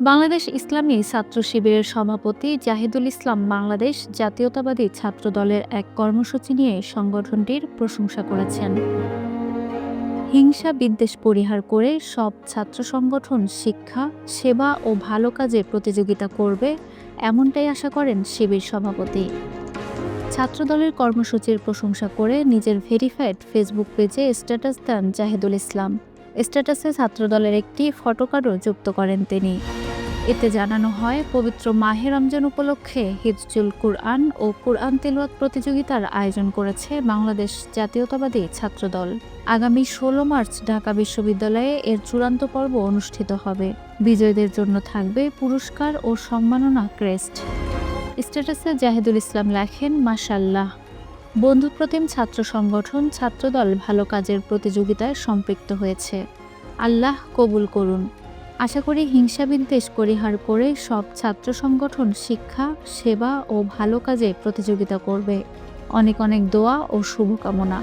বাংলাদেশ ইসলামী ছাত্র শিবিরের সভাপতি জাহিদুল ইসলাম বাংলাদেশ জাতীয়তাবাদী ছাত্র দলের এক কর্মসূচি নিয়ে সংগঠনটির প্রশংসা করেছেন। হিংসা বিদ্বেষ পরিহার করে সব ছাত্র সংগঠন শিক্ষা, সেবা ও ভালো কাজে প্রতিযোগিতা করবে, এমনটাই আশা করেন শিবির সভাপতি। ছাত্রদলের কর্মসূচির প্রশংসা করে নিজের ভেরিফাইড ফেসবুক পেজে স্ট্যাটাস দেন জাহিদুল ইসলাম। স্ট্যাটাসে ছাত্রদলের একটি ফটোকার্ডও যুক্ত করেন তিনি। এতে জানানো হয়, পবিত্র মাহে রমজান উপলক্ষে হিফজুল কুরআন ও কুরআন তিলাওয়াত প্রতিযোগিতার আয়োজন করেছে বাংলাদেশ জাতীয়তাবাদী ছাত্রদল। আগামী ১৬ মার্চ ঢাকা বিশ্ববিদ্যালয়ে এর চূড়ান্ত পর্ব অনুষ্ঠিত হবে। বিজয়ীদের জন্য থাকবে পুরস্কার ও সম্মাননা ক্রেস্ট। স্ট্যাটাসে জাহিদুল ইসলাম লেখেন, মাশাআল্লাহ, বন্ধুপ্রতিম ছাত্র সংগঠন ছাত্রদল ভালো কাজের প্রতিযোগিতায় সম্পৃক্ত হয়েছে। আল্লাহ কবুল করুন। আশা করি হিংসা বিদ্বেষ পরিহার করে সব ছাত্র সংগঠন শিক্ষা, সেবা ও ভালো কাজে প্রতিযোগিতা করবে। অনেক অনেক দোয়া ও শুভকামনা।